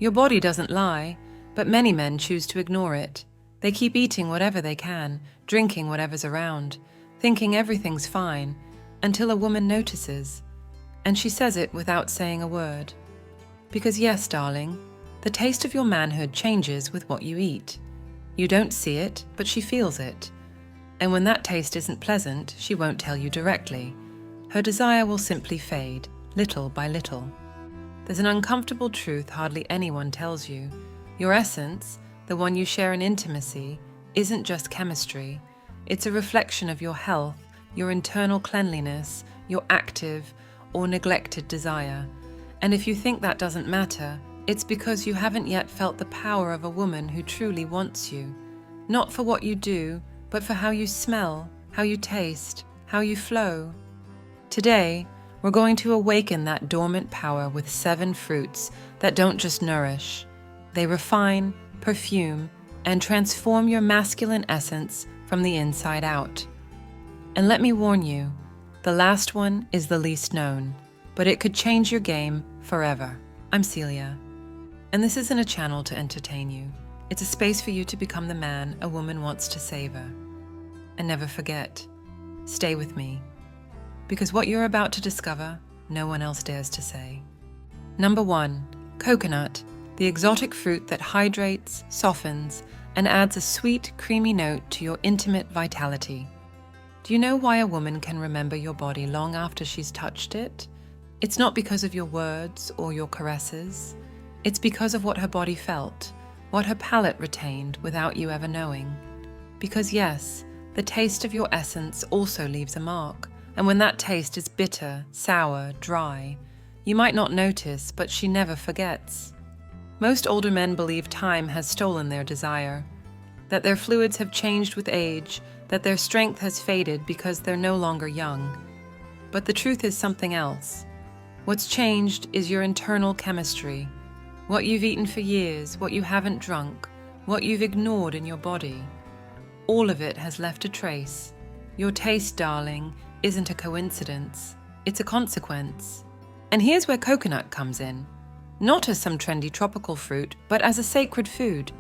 Your body doesn't lie, but many men choose to ignore it. They keep eating whatever they can, drinking whatever's around, thinking everything's fine, until a woman notices. And she says it without saying a word. Because yes, darling, the taste of your manhood changes with what you eat. You don't see it, but she feels it. And when that taste isn't pleasant, she won't tell you directly. Her desire will simply fade, little by little. There's an uncomfortable truth hardly anyone tells you. Your essence, the one you share in intimacy, isn't just chemistry. It's a reflection of your health, your internal cleanliness, your active or neglected desire. And if you think that doesn't matter, it's because you haven't yet felt the power of a woman who truly wants you. Not for what you do, but for how you smell, how you taste, how you flow. Today, we're going to awaken that dormant power with 7 fruits that don't just nourish. They refine, perfume, and transform your masculine essence from the inside out. And let me warn you, the last one is the least known, but it could change your game forever. I'm Celia, and this isn't a channel to entertain you. It's a space for you to become the man a woman wants to savor. And never forget, stay with me, because what you're about to discover, no one else dares to say. Number 1, coconut, the exotic fruit that hydrates, softens, and adds a sweet, creamy note to your intimate vitality. Do you know why a woman can remember your body long after she's touched it? It's not because of your words or your caresses. It's because of what her body felt, what her palate retained without you ever knowing. Because yes, the taste of your essence also leaves a mark. And when that taste is bitter, sour, dry, you might not notice, but she never forgets. Most older men believe time has stolen their desire, that their fluids have changed with age, that their strength has faded because they're no longer young. But the truth is something else. What's changed is your internal chemistry, what you've eaten for years, what you haven't drunk, what you've ignored in your body. All of it has left a trace. Your taste, darling, isn't a coincidence, it's a consequence. And here's where coconut comes in. Not as some trendy tropical fruit, but as a sacred food.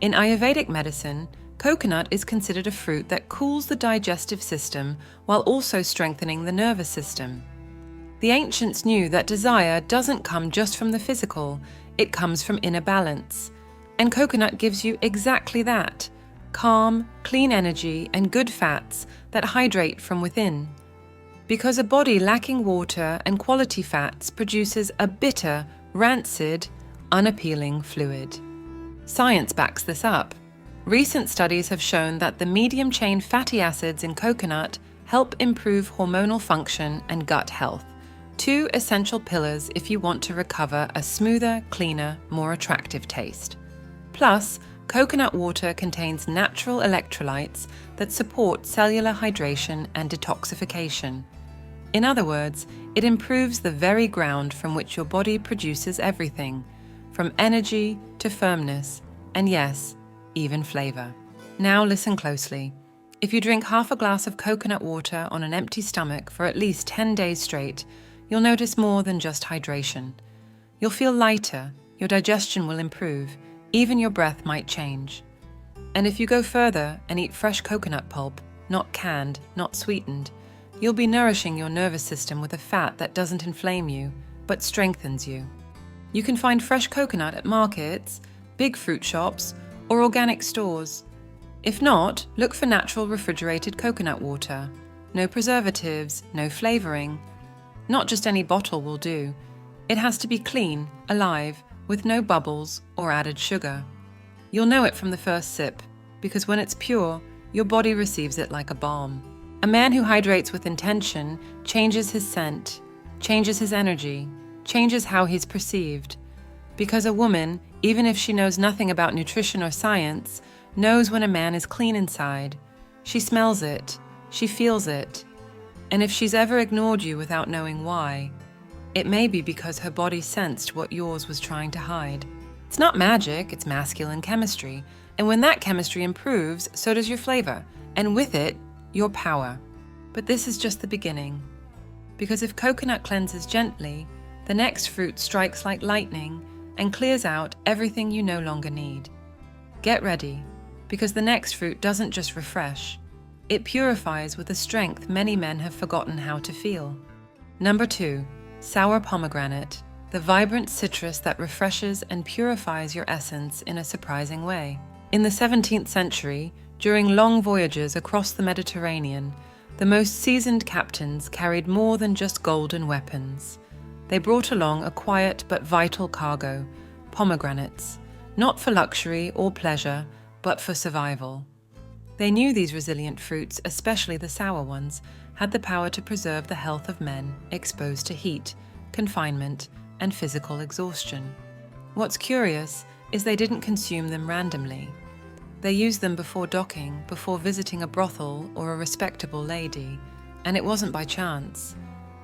In Ayurvedic medicine, coconut is considered a fruit that cools the digestive system while also strengthening the nervous system. The ancients knew that desire doesn't come just from the physical, it comes from inner balance. And coconut gives you exactly that. Calm, clean energy, and good fats that hydrate from within. Because a body lacking water and quality fats produces a bitter, rancid, unappealing fluid. Science backs this up. Recent studies have shown that the medium-chain fatty acids in coconut help improve hormonal function and gut health, 2 essential pillars if you want to recover a smoother, cleaner, more attractive taste. Plus, coconut water contains natural electrolytes that support cellular hydration and detoxification. In other words, it improves the very ground from which your body produces everything, from energy to firmness, and yes, even flavor. Now listen closely. If you drink half a glass of coconut water on an empty stomach for at least 10 days straight, you'll notice more than just hydration. You'll feel lighter, your digestion will improve, even your breath might change. And if you go further and eat fresh coconut pulp, not canned, not sweetened, you'll be nourishing your nervous system with a fat that doesn't inflame you, but strengthens you. You can find fresh coconut at markets, big fruit shops, or organic stores. If not, look for natural refrigerated coconut water. No preservatives, no flavoring. Not just any bottle will do. It has to be clean, alive, with no bubbles or added sugar. You'll know it from the first sip, because when it's pure, your body receives it like a balm. A man who hydrates with intention changes his scent, changes his energy, changes how he's perceived. Because a woman, even if she knows nothing about nutrition or science, knows when a man is clean inside. She smells it, she feels it. And if she's ever ignored you without knowing why, it may be because her body sensed what yours was trying to hide. It's not magic, it's masculine chemistry. And when that chemistry improves, so does your flavor. And with it, your power. But this is just the beginning. Because if coconut cleanses gently, the next fruit strikes like lightning and clears out everything you no longer need. Get ready, because the next fruit doesn't just refresh, it purifies with a strength many men have forgotten how to feel. Number 2, sour pomegranate, the vibrant citrus that refreshes and purifies your essence in a surprising way. In the 17th century, during long voyages across the Mediterranean, the most seasoned captains carried more than just golden weapons. They brought along a quiet but vital cargo, pomegranates, not for luxury or pleasure, but for survival. They knew these resilient fruits, especially the sour ones, had the power to preserve the health of men exposed to heat, confinement, and physical exhaustion. What's curious is they didn't consume them randomly. They used them before docking, before visiting a brothel or a respectable lady, and it wasn't by chance.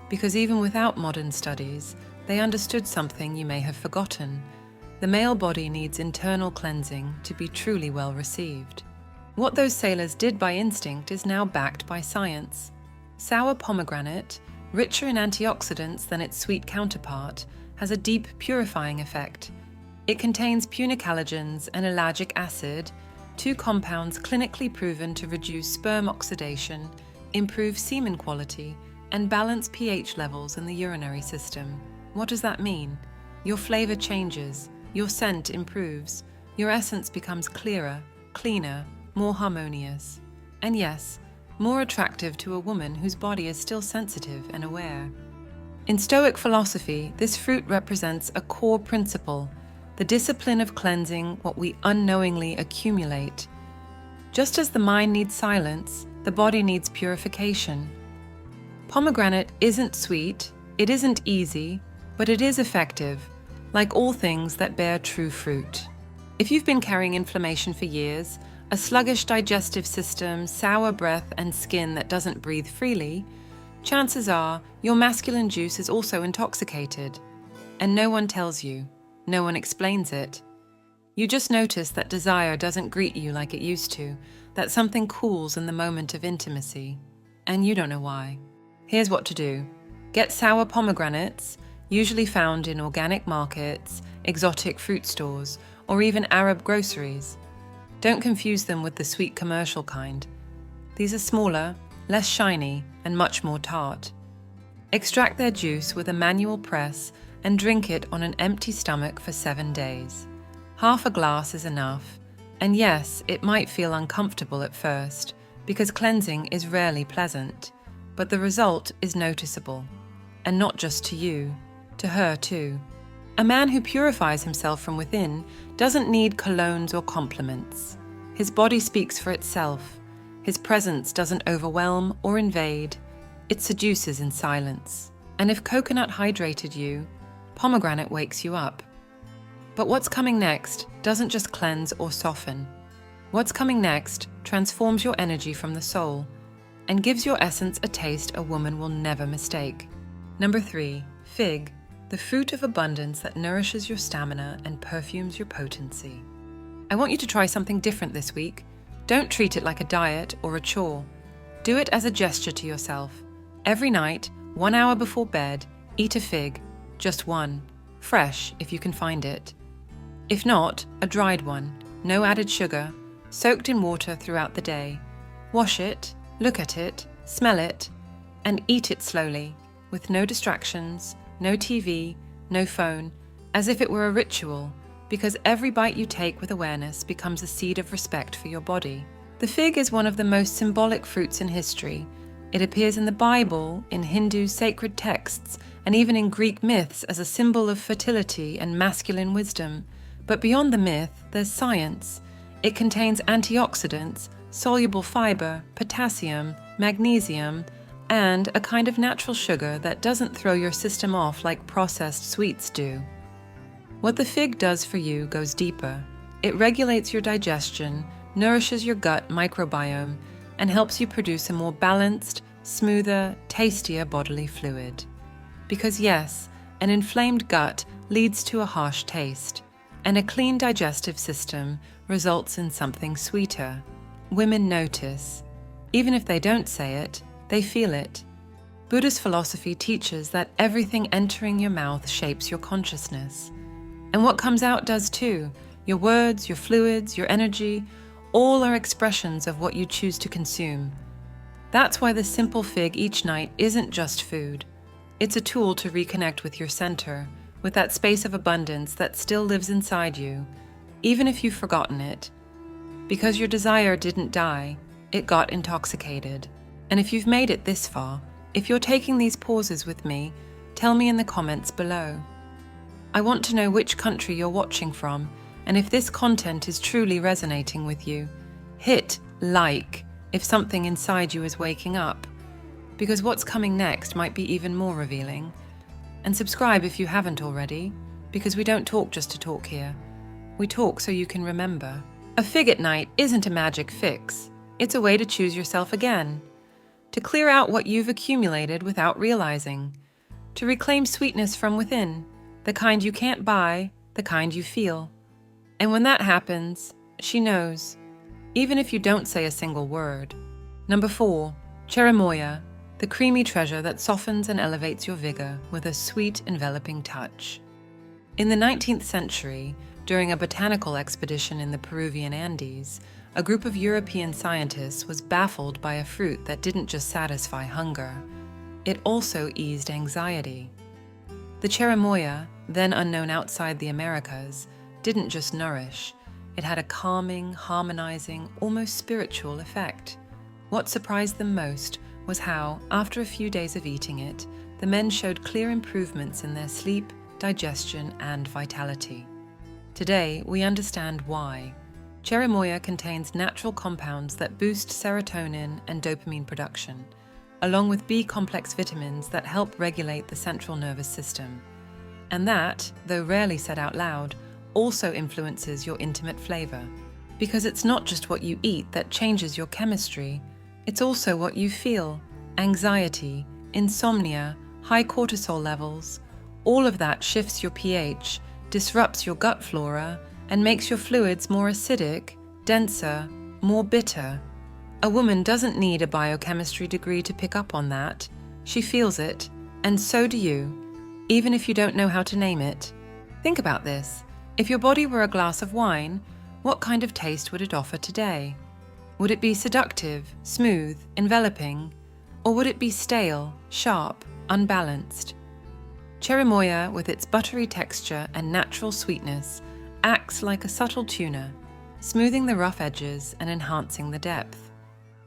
Because even without modern studies, they understood something you may have forgotten. The male body needs internal cleansing to be truly well received. What those sailors did by instinct is now backed by science. Sour pomegranate, richer in antioxidants than its sweet counterpart, has a deep purifying effect. It contains punicalagins and ellagic acid, two compounds clinically proven to reduce sperm oxidation, improve semen quality, and balance pH levels in the urinary system. What does that mean? Your flavor changes, your scent improves, your essence becomes clearer, cleaner, more harmonious, and yes, more attractive to a woman whose body is still sensitive and aware. In Stoic philosophy, this fruit represents a core principle, the discipline of cleansing what we unknowingly accumulate. Just as the mind needs silence, the body needs purification. Pomegranate isn't sweet, it isn't easy, but it is effective, like all things that bear true fruit. If you've been carrying inflammation for years, a sluggish digestive system, sour breath, and skin that doesn't breathe freely, chances are your masculine juice is also intoxicated. And no one tells you, no one explains it. You just notice that desire doesn't greet you like it used to, that something cools in the moment of intimacy, and you don't know why. Here's what to do. Get sour pomegranates, usually found in organic markets, exotic fruit stores, or even Arab groceries. Don't confuse them with the sweet commercial kind. These are smaller, less shiny, and much more tart. Extract their juice with a manual press and drink it on an empty stomach for 7 days. Half a glass is enough, and yes, it might feel uncomfortable at first, because cleansing is rarely pleasant, but the result is noticeable. And not just to you, to her too. A man who purifies himself from within doesn't need colognes or compliments. His body speaks for itself. His presence doesn't overwhelm or invade. It seduces in silence. And if coconut hydrated you, pomegranate wakes you up. But what's coming next doesn't just cleanse or soften. What's coming next transforms your energy from the soul and gives your essence a taste a woman will never mistake. Number 3, fig, the fruit of abundance that nourishes your stamina and perfumes your potency. I want you to try something different this week. Don't treat it like a diet or a chore. Do it as a gesture to yourself. Every night, 1 hour before bed, eat a fig, just one, fresh if you can find it. If not, a dried one, no added sugar, soaked in water throughout the day. Wash it, look at it, smell it, and eat it slowly, with no distractions, no TV, no phone, as if it were a ritual, because every bite you take with awareness becomes a seed of respect for your body. The fig is one of the most symbolic fruits in history. It appears in the Bible, in Hindu sacred texts, and even in Greek myths as a symbol of fertility and masculine wisdom. But beyond the myth, there's science. It contains antioxidants, soluble fiber, potassium, magnesium, and a kind of natural sugar that doesn't throw your system off like processed sweets do. What the fig does for you goes deeper. It regulates your digestion, nourishes your gut microbiome, and helps you produce a more balanced, smoother, tastier bodily fluid. Because yes, an inflamed gut leads to a harsh taste, and a clean digestive system results in something sweeter. Women notice. Even if they don't say it, they feel it. Buddhist philosophy teaches that everything entering your mouth shapes your consciousness. And what comes out does too. Your words, your fluids, your energy, all are expressions of what you choose to consume. That's why the simple fig each night isn't just food. It's a tool to reconnect with your center, with that space of abundance that still lives inside you, even if you've forgotten it. Because your desire didn't die, it got intoxicated. And if you've made it this far, if you're taking these pauses with me, tell me in the comments below. I want to know which country you're watching from, and if this content is truly resonating with you. Hit like if something inside you is waking up, because what's coming next might be even more revealing. And subscribe if you haven't already, because we don't talk just to talk here. We talk so you can remember. A fig at night isn't a magic fix. It's a way to choose yourself again, to clear out what you've accumulated without realizing, to reclaim sweetness from within, the kind you can't buy, the kind you feel. And when that happens, she knows, even if you don't say a single word. Number 4, cherimoya, the creamy treasure that softens and elevates your vigor with a sweet, enveloping touch. In the 19th century, during a botanical expedition in the Peruvian Andes, a group of European scientists was baffled by a fruit that didn't just satisfy hunger, it also eased anxiety. The cherimoya, then unknown outside the Americas, didn't just nourish, it had a calming, harmonizing, almost spiritual effect. What surprised them most was how, after a few days of eating it, the men showed clear improvements in their sleep, digestion, and vitality. Today, we understand why. Cherimoya contains natural compounds that boost serotonin and dopamine production, along with B-complex vitamins that help regulate the central nervous system. And that, though rarely said out loud, also influences your intimate flavor. Because it's not just what you eat that changes your chemistry, it's also what you feel. Anxiety, insomnia, high cortisol levels, all of that shifts your pH, disrupts your gut flora, and makes your fluids more acidic, denser, more bitter. A woman doesn't need a biochemistry degree to pick up on that. She feels it, and so do you, even if you don't know how to name it. Think about this. If your body were a glass of wine, what kind of taste would it offer today? Would it be seductive, smooth, enveloping, or would it be stale, sharp, unbalanced? Cherimoya, with its buttery texture and natural sweetness, acts like a subtle tuner, smoothing the rough edges and enhancing the depth.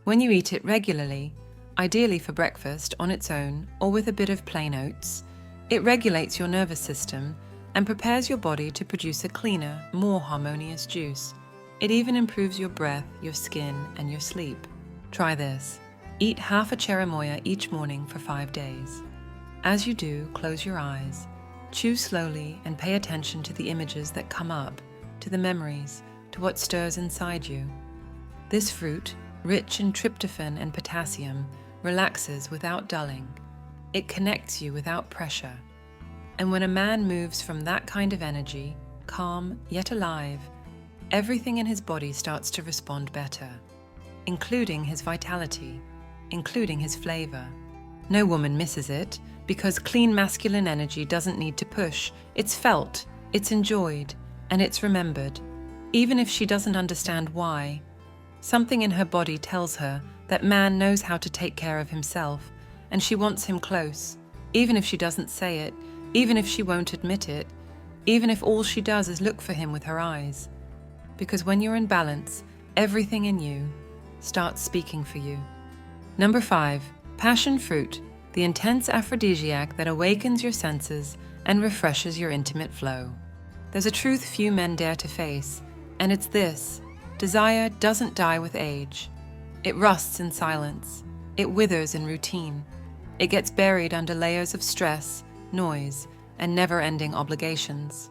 When you eat it regularly, ideally for breakfast on its own or with a bit of plain oats, it regulates your nervous system and prepares your body to produce a cleaner, more harmonious juice. It even improves your breath, your skin, and your sleep. Try this. Eat half a cherimoya each morning for 5 days. As you do, close your eyes, chew slowly, and pay attention to the images that come up, to the memories, to what stirs inside you. This fruit, rich in tryptophan and potassium, relaxes without dulling. It connects you without pressure. And when a man moves from that kind of energy, calm yet alive, everything in his body starts to respond better, including his vitality, including his flavor. No woman misses it, because clean masculine energy doesn't need to push. It's felt, it's enjoyed, and it's remembered, even if she doesn't understand why. Something in her body tells her that man knows how to take care of himself, and she wants him close, even if she doesn't say it, even if she won't admit it, even if all she does is look for him with her eyes. Because when you're in balance, everything in you starts speaking for you. Number 5, passion fruit, the intense aphrodisiac that awakens your senses and refreshes your intimate flow. There's a truth few men dare to face, and it's this: desire doesn't die with age. It rusts in silence. It withers in routine. It gets buried under layers of stress, noise, and never-ending obligations.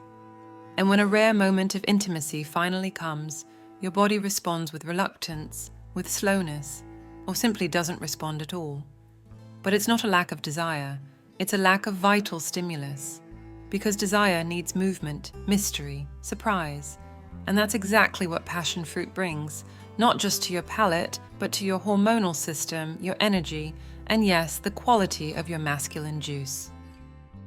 And when a rare moment of intimacy finally comes, your body responds with reluctance, with slowness, or simply doesn't respond at all. But it's not a lack of desire, it's a lack of vital stimulus. Because desire needs movement, mystery, surprise. And that's exactly what passion fruit brings, not just to your palate, but to your hormonal system, your energy, and yes, the quality of your masculine juice.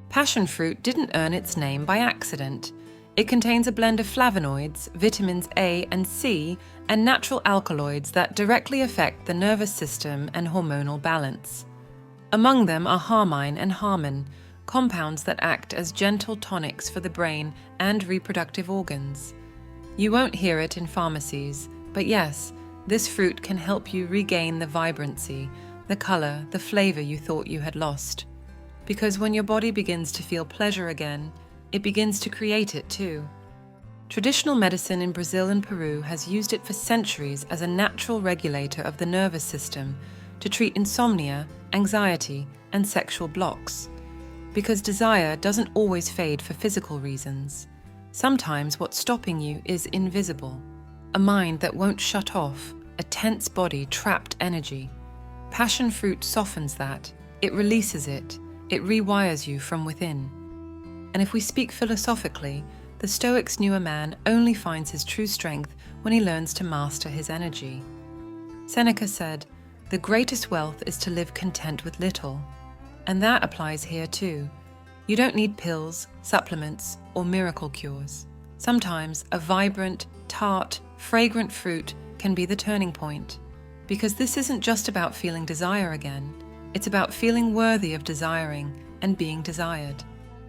Passion fruit didn't earn its name by accident. It contains a blend of flavonoids, vitamins A and C, and natural alkaloids that directly affect the nervous system and hormonal balance. Among them are harmine and harmon, compounds that act as gentle tonics for the brain and reproductive organs. You won't hear it in pharmacies, but yes, this fruit can help you regain the vibrancy, the color, the flavor you thought you had lost. Because when your body begins to feel pleasure again, it begins to create it too. Traditional medicine in Brazil and Peru has used it for centuries as a natural regulator of the nervous system to treat insomnia, anxiety, and sexual blocks. Because desire doesn't always fade for physical reasons. Sometimes what's stopping you is invisible. A mind that won't shut off, a tense body, trapped energy. Passion fruit softens that, it releases it, it rewires you from within. And if we speak philosophically, the Stoics knew a man only finds his true strength when he learns to master his energy. Seneca said, "The greatest wealth is to live content with little." And that applies here too. You don't need pills, supplements, or miracle cures. Sometimes a vibrant, tart, fragrant fruit can be the turning point. Because this isn't just about feeling desire again. It's about feeling worthy of desiring and being desired.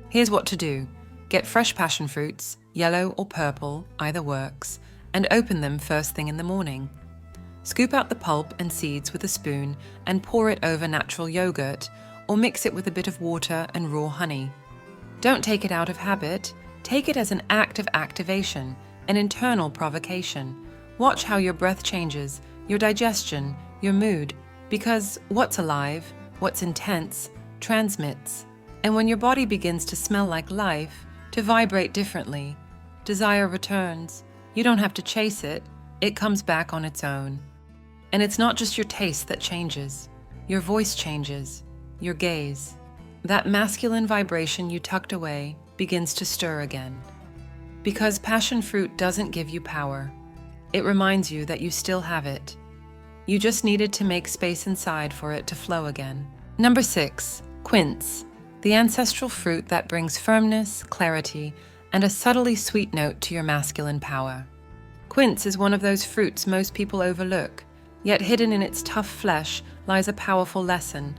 Here's what to do. Get fresh passion fruits, yellow or purple, either works, and open them first thing in the morning. Scoop out the pulp and seeds with a spoon and pour it over natural yogurt, or mix it with a bit of water and raw honey. Don't take it out of habit. Take it as an act of activation, an internal provocation. Watch how your breath changes, your digestion, your mood, because what's alive, what's intense, transmits. And when your body begins to smell like life, to vibrate differently, desire returns. You don't have to chase it, it comes back on its own. And it's not just your taste that changes. Your voice changes, your gaze. That masculine vibration you tucked away begins to stir again. Because passion fruit doesn't give you power. It reminds you that you still have it. You just needed to make space inside for it to flow again. Number 6, quince. The ancestral fruit that brings firmness, clarity, and a subtly sweet note to your masculine power. Quince is one of those fruits most people overlook, yet hidden in its tough flesh lies a powerful lesson.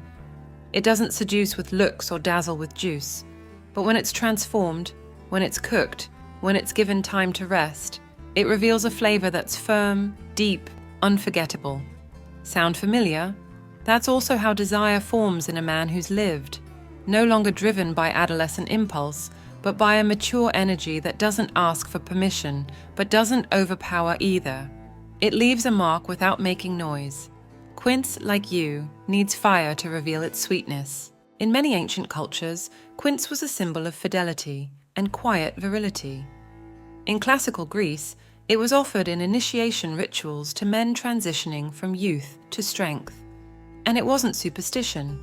It doesn't seduce with looks or dazzle with juice, but when it's transformed, when it's cooked, when it's given time to rest, it reveals a flavor that's firm, deep, unforgettable. Sound familiar? That's also how desire forms in a man who's lived. No longer driven by adolescent impulse, but by a mature energy that doesn't ask for permission, but doesn't overpower either. It leaves a mark without making noise. Quince, like you, needs fire to reveal its sweetness. In many ancient cultures, quince was a symbol of fidelity and quiet virility. In classical Greece, it was offered in initiation rituals to men transitioning from youth to strength. And it wasn't superstition.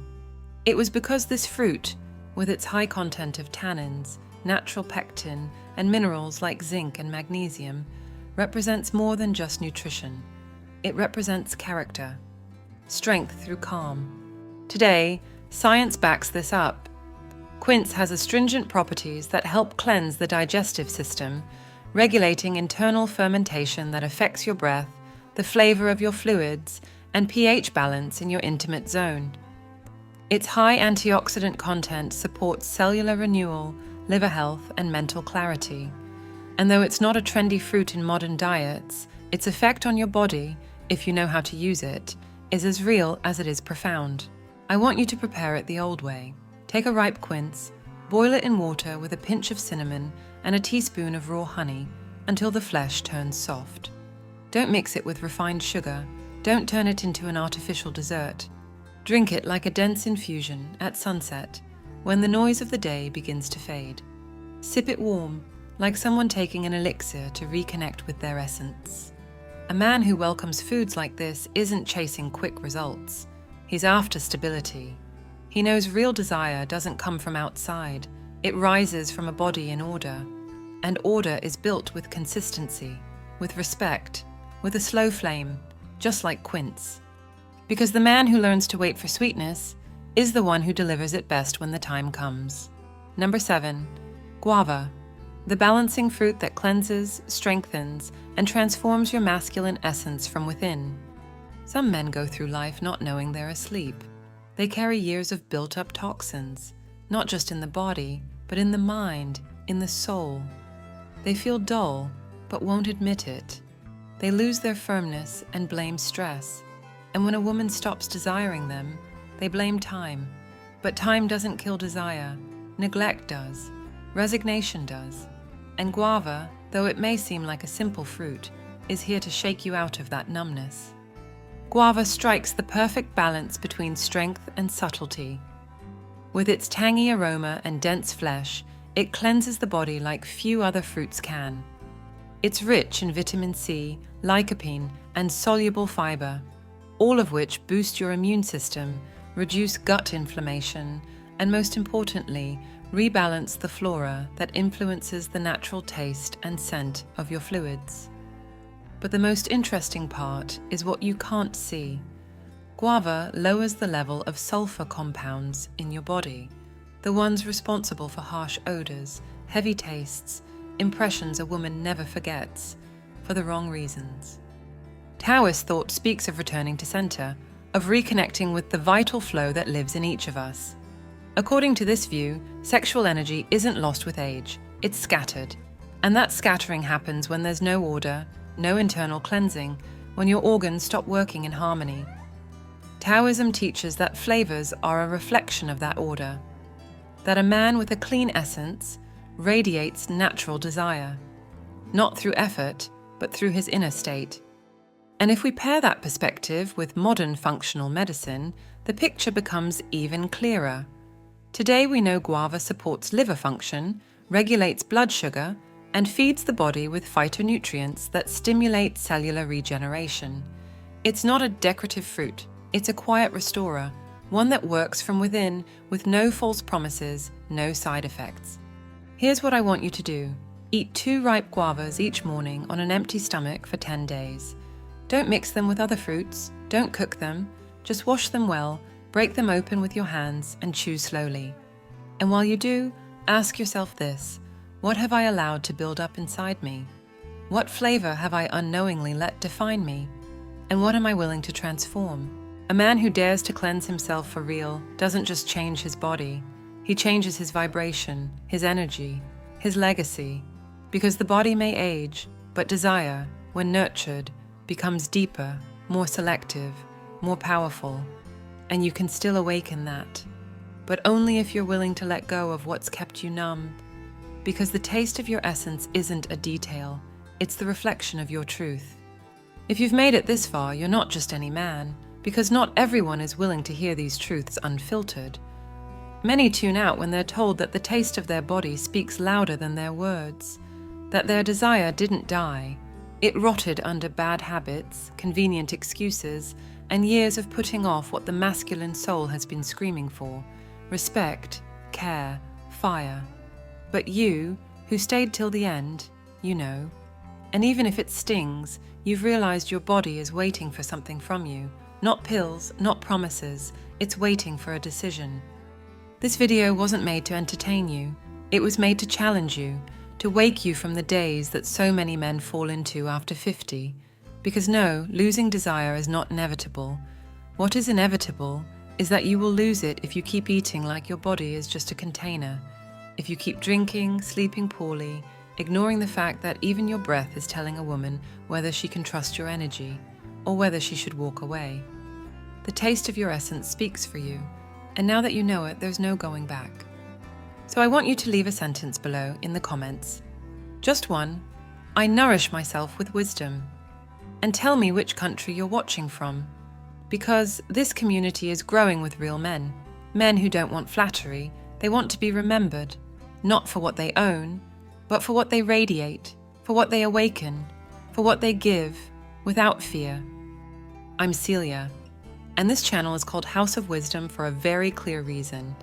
It was because this fruit, with its high content of tannins, natural pectin, and minerals like zinc and magnesium, represents more than just nutrition. It represents character, strength through calm. Today, science backs this up. Quince has astringent properties that help cleanse the digestive system, regulating internal fermentation that affects your breath, the flavor of your fluids, and pH balance in your intimate zone. Its high antioxidant content supports cellular renewal, liver health, and mental clarity. And though it's not a trendy fruit in modern diets, its effect on your body, if you know how to use it, is as real as it is profound. I want you to prepare it the old way. Take a ripe quince, boil it in water with a pinch of cinnamon and a teaspoon of raw honey until the flesh turns soft. Don't mix it with refined sugar. Don't turn it into an artificial dessert. Drink it like a dense infusion at sunset, when the noise of the day begins to fade. Sip it warm, like someone taking an elixir to reconnect with their essence. A man who welcomes foods like this isn't chasing quick results. He's after stability. He knows real desire doesn't come from outside. It rises from a body in order. And order is built with consistency, with respect, with a slow flame, just like quince. Because the man who learns to wait for sweetness is the one who delivers it best when the time comes. Number 7, guava. the balancing fruit that cleanses, strengthens, and transforms your masculine essence from within. Some men go through life not knowing they're asleep. They carry years of built-up toxins, not just in the body, but in the mind, in the soul. They feel dull, but won't admit it. They lose their firmness and blame stress. And when a woman stops desiring them, they blame time. But time doesn't kill desire. Neglect does. Resignation does. And guava, though it may seem like a simple fruit, is here to shake you out of that numbness. Guava strikes the perfect balance between strength and subtlety. With its tangy aroma and dense flesh, it cleanses the body like few other fruits can. It's rich in vitamin C, lycopene, and soluble fiber, all of which boost your immune system, reduce gut inflammation, and most importantly, rebalance the flora that influences the natural taste and scent of your fluids. But the most interesting part is what you can't see. Guava lowers the level of sulfur compounds in your body, the ones responsible for harsh odors, heavy tastes, impressions a woman never forgets, for the wrong reasons. Taoist thought speaks of returning to center, of reconnecting with the vital flow that lives in each of us. According to this view, sexual energy isn't lost with age, it's scattered. And that scattering happens when there's no order, no internal cleansing, when your organs stop working in harmony. Taoism teaches that flavors are a reflection of that order, that a man with a clean essence radiates natural desire, not through effort, but through his inner state. And if we pair that perspective with modern functional medicine, the picture becomes even clearer. Today we know guava supports liver function, regulates blood sugar, and feeds the body with phytonutrients that stimulate cellular regeneration. It's not a decorative fruit, it's a quiet restorer, one that works from within with no false promises, no side effects. Here's what I want you to do. Eat 2 ripe guavas each morning on an empty stomach for 10 days. Don't mix them with other fruits, don't cook them, just wash them well, break them open with your hands and chew slowly. And while you do, ask yourself this: what have I allowed to build up inside me? What flavor have I unknowingly let define me? And what am I willing to transform? A man who dares to cleanse himself for real doesn't just change his body, he changes his vibration, his energy, his legacy, because the body may age, but desire, when nurtured, becomes deeper, more selective, more powerful, and you can still awaken that, but only if you're willing to let go of what's kept you numb, because the taste of your essence isn't a detail, it's the reflection of your truth. If you've made it this far, you're not just any man, because not everyone is willing to hear these truths unfiltered. Many tune out when they're told that the taste of their body speaks louder than their words, that their desire didn't die. It rotted under bad habits, convenient excuses, and years of putting off what the masculine soul has been screaming for: respect, care, fire. But you, who stayed till the end, you know. And even if it stings, you've realized your body is waiting for something from you. Not pills, not promises, it's waiting for a decision. This video wasn't made to entertain you. It was made to challenge you, to wake you from the daze that so many men fall into after 50. Because no, losing desire is not inevitable. What is inevitable is that you will lose it if you keep eating like your body is just a container. If you keep drinking, sleeping poorly, ignoring the fact that even your breath is telling a woman whether she can trust your energy, or whether she should walk away. The taste of your essence speaks for you, and now that you know it, there's no going back. So I want you to leave a sentence below in the comments. Just one: I nourish myself with wisdom. And tell me which country you're watching from. Because this community is growing with real men. Men who don't want flattery, they want to be remembered, not for what they own, but for what they radiate, for what they awaken, for what they give, without fear. I'm Celia, and this channel is called House of Wisdom for a very clear reason.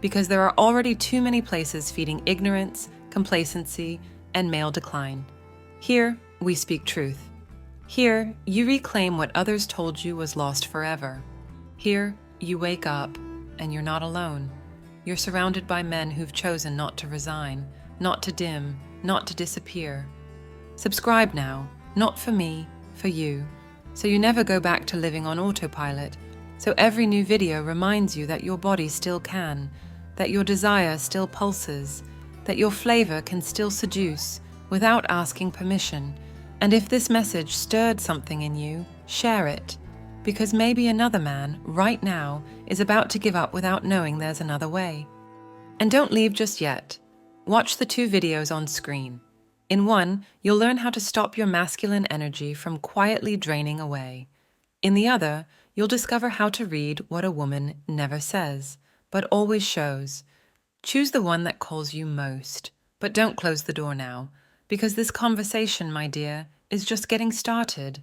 Because there are already too many places feeding ignorance, complacency, and male decline. Here, we speak truth. Here, you reclaim what others told you was lost forever. Here, you wake up, and you're not alone. You're surrounded by men who've chosen not to resign, not to dim, not to disappear. Subscribe now, not for me, for you, so you never go back to living on autopilot, so every new video reminds you that your body still can, that your desire still pulses, that your flavor can still seduce without asking permission. And if this message stirred something in you, share it, because maybe another man, right now, is about to give up without knowing there's another way. And don't leave just yet. Watch the 2 videos on screen. In one, you'll learn how to stop your masculine energy from quietly draining away. In the other, you'll discover how to read what a woman never says, but always shows. Choose the one that calls you most. But don't close the door now, because this conversation, my dear, is just getting started.